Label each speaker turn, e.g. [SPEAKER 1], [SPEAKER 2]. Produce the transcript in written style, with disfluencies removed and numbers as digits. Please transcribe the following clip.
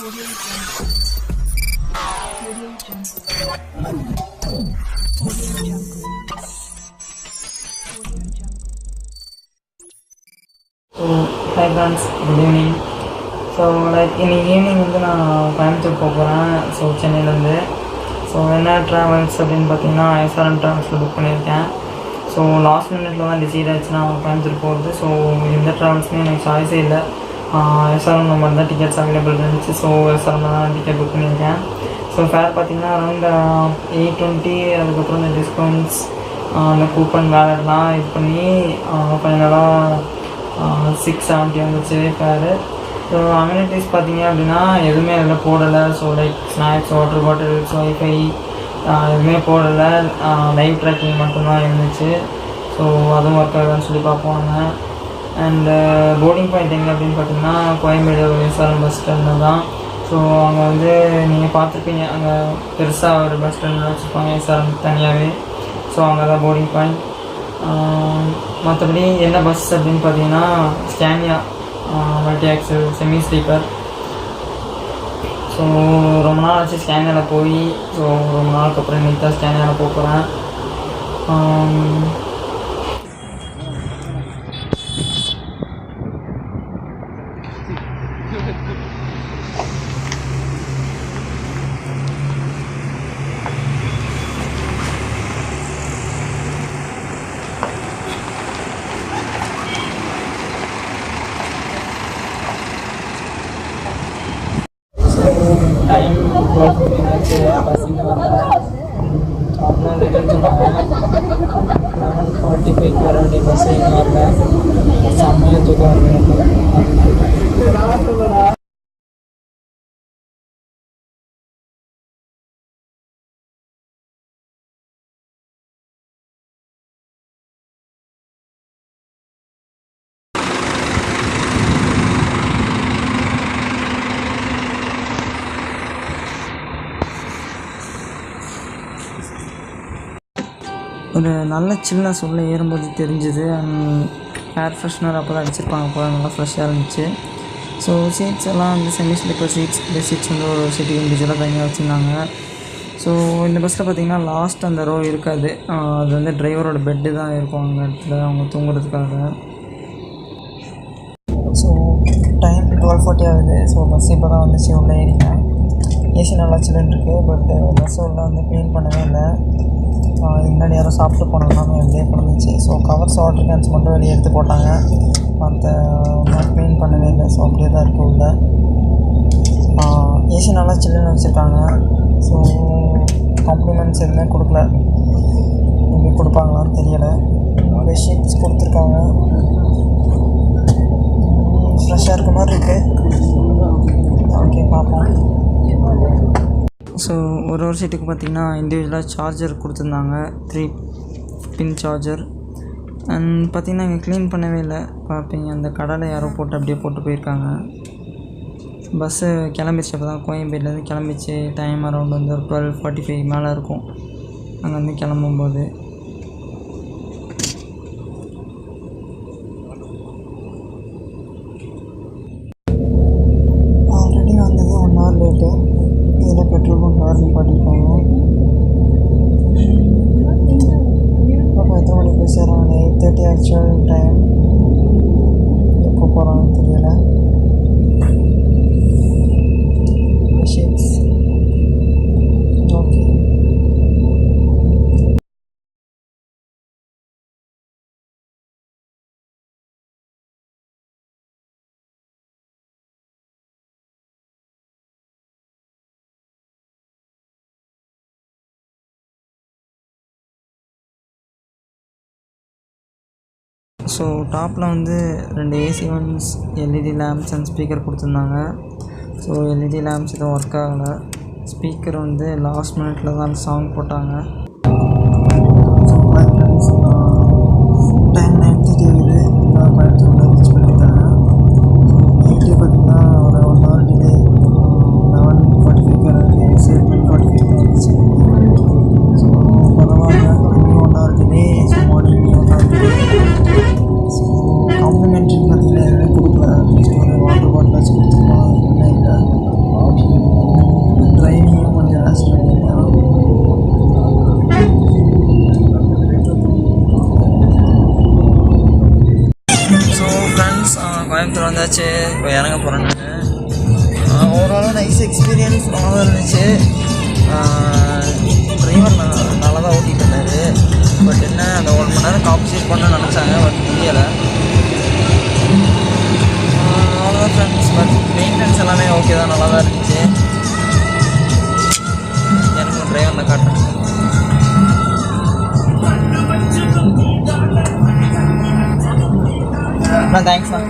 [SPEAKER 1] Hi friends, good evening. So in the evening நான் கோயம்புத்தூர் போகிறேன். So சென்னையிலேருந்து என்ன ட்ராவல்ஸ் அப்படின்னு பார்த்தீங்கன்னா SRM Travelsல புக் பண்ணியிருக்கேன். ஸோ லாஸ்ட் மினிட்ல தான் டிசைட் ஆச்சு நான் கோயம்புத்தூர் போகிறது. ஸோ எந்த ட்ராவல்ஸுமே எனக்கு சாய்ஸே இல்லை. SRM நம்பர் தான் டிக்கெட்ஸ் அவைலபிள் இருந்துச்சு. ஸோ SRM தான் டிக்கெட் புக் பண்ணியிருக்கேன். ஸோ ஃபேர் பார்த்தீங்கன்னா அரௌண்ட் 820. அதுக்கப்புறம் இந்த டிஸ்கவுண்ட்ஸ் அந்த கூப்பன் வேலட்லாம் இது பண்ணி ஃபைனலாக 670 வந்துச்சு ஃபேரு. ஸோ அம்யூனிட்டிஸ் பார்த்தீங்க அப்படின்னா எதுவுமே அதில் போடலை. So like snacks, water bottles, wifi எதுவுமே போடலை. லைவ் ட்ராக்கிங் மட்டும்தான் இருந்துச்சு. ஸோ அதுவும் ஒர்க் ஆகுதுன்னு சொல்லி பார்ப்போங்க. அண்டு போர்டிங் பாயிண்ட் எங்கே அப்படின்னு பார்த்தீங்கன்னா கோயம்பேடு SRM பஸ் ஸ்டாண்டு தான். ஸோ அங்கே நீங்கள் பார்த்துருப்பீங்க, அங்கே பெருசாக ஒரு பஸ் ஸ்டாண்ட் வச்சுருப்பாங்க SRM தனியாகவே. ஸோ அங்கே தான் போர்டிங் பாயிண்ட். மற்றபடி என்ன பஸ் அப்படின்னு பார்த்தீங்கன்னா Scania multi axle semi sleeper. So ரொம்ப நாள் ஆச்சு ஸ்கேனியாவில் போய். ஸோ ரொம்ப நாளுக்கு அப்புறம் இன்றைக்கி தான் ஸ்கேனியாவில் போகிறேன். டைம் 12:15 ஆச்சு. பஸ்ஸில் வந்தேன். அப்புறம் ரிட்டர்ன் சொன்னாங்க 11:45 வர வேண்டிய பஸ் இன்னும் வரல. செம்மையாக தூக்கம் வருது. ஒரு நல்ல சில்னஸ் உள்ளே ஏறும்போது தெரிஞ்சுது. ஏர் ஃப்ரெஷ்னர் அப்போ தான் அடிச்சிருப்பாங்க, அப்போ நல்லா ஃப்ரெஷ்ஷாக இருந்துச்சு. ஸோ சீட்ஸ் எல்லாம் செமி ஸ்லீப்பர் சீட்ஸ், இந்த சீட்ஸ் ஒரு சீட்டுக்கு இண்டிவிஜுவலாக தனியாக வச்சுருந்தாங்க. ஸோ இந்த பஸ்ஸில் பார்த்திங்கன்னா லாஸ்ட் அந்த ரோ இருக்காது. அது டிரைவரோட பெட்டு தான் இருக்கும் அந்த இடத்துல அவங்க தூங்குறதுக்காக. ஸோ டைம் 12:40 ஆகுது. ஸோ பஸ் இப்போ தான் வந்துச்சு. உள்ளே ஏறிட்டேன். ஏசி நல்லா சில்லுன்னு இருக்குது. பட் பஸ் உள்ளே க்ளீன் பண்ணவே இல்லை. முன்னாடி யாரும் சாப்பிட்டு போனதுனால வெளியே கிடந்துச்சு. ஸோ கவர்ஸ், வாட்டர் கேன்ஸ் மட்டும் வெளியே எடுத்து போட்டாங்க. மற்ற க்ளீன் பண்ணவே இல்லை. ஸோ அப்படியே தான் இருக்குது உள்ள. ஏசி நல்லா சில்லுன்னு வச்சுருக்காங்க. ஸோ காம்ப்ளிமெண்ட்ஸ் எதுவுமே கொடுக்கல. எப்படி கொடுப்பாங்களான்னு தெரியலை. பெட்ஷீட்ஸ் கொடுத்துருக்காங்க. ஃப்ரெஷ்ஷாக இருக்க மாதிரி இருக்குது. ஓகே, பார்ப்போம். ஸோ ஒரு சீட்டுக்கு பார்த்திங்கன்னா இண்டிவிஜுவலாக சார்ஜர் கொடுத்துருந்தாங்க, 3 பின் சார்ஜர். அண்ட் பார்த்திங்கன்னா இங்கே க்ளீன் பண்ணவே இல்லை. பார்ப்பீங்க அந்த கடலை யாரோ போட்டு அப்படியே போட்டு போயிருக்காங்க. பஸ்ஸு கிளம்பிச்சு. அப்போ தான் கோயம்பேடுலேருந்து கிளம்பிச்சு. டைம் அரௌண்ட் ஒரு 12:45 மேலே இருக்கும் அங்கே கிளம்பும்போது. ஆல்ரெடி வந்தது 1 hour லேட்டு. இதில் பெட்ரோல் பங்க் நிப்பாட்டிருக்காங்க. இப்போ எத்தனை மணிக்கு போய் சேராங்க? 8:30 ஆக்சுவல் டைம். எப்போ போகிறாங்கன்னு தெரியலை. ஓகே. ஸோ டாப்பில் 2 AC once, LED lamps and speaker கொடுத்துருந்தாங்க. ஸோ எல்இடி லேம்ப்ஸ் எதுவும் ஒர்க் ஆகலை. ஸ்பீக்கர் லாஸ்ட் மினிட்ல தான் சாங் போட்டாங்க. டைம் 9:30 ஆகுது. கோயம்புத்தூரில் ரீச் பண்ணியிருக்காங்க. நைட்லேயே பார்த்திங்கன்னா ஒரு 1 hour டிலே. 11:45 வரைக்கும் ஏசி 10:45 ஆகிடுச்சு. ஸோ பரவாயில்ல. 1 hour delay. So morning 1 hour delay. So complimentary பார்த்தீங்கன்னா எதுவுமே கொடுக்கல. அட்லீஸ்ட் ஒரு வாட்டர் பாட்டில் வச்சு கொடுத்துருப்பாங்க. இல்லை
[SPEAKER 2] வந்தாச்சு. இப்போ இறங்க போகிறேன் நான். ஓவராலாக நைஸ் எக்ஸ்பீரியன்ஸ் நல்லா தான் இருந்துச்சு. டிரைவர் நல்லா தான் ஓட்டிகிட்டு இருந்தார். பட் என்ன அந்த 1 மணி நேரம் காம்பன்சேட் பண்ண நினச்சாங்க, பட் முடியலை. அவ்வளோதான் ஃப்ரெண்ட்ஸ். பட் மெயின்டெனன்ஸ் எல்லாமே ஓகே தான், நல்லா தான் இருந்துச்சு. எனக்கு டிரைவரில் காட்டுறேன். தேங்க்ஸ்ண்ணா.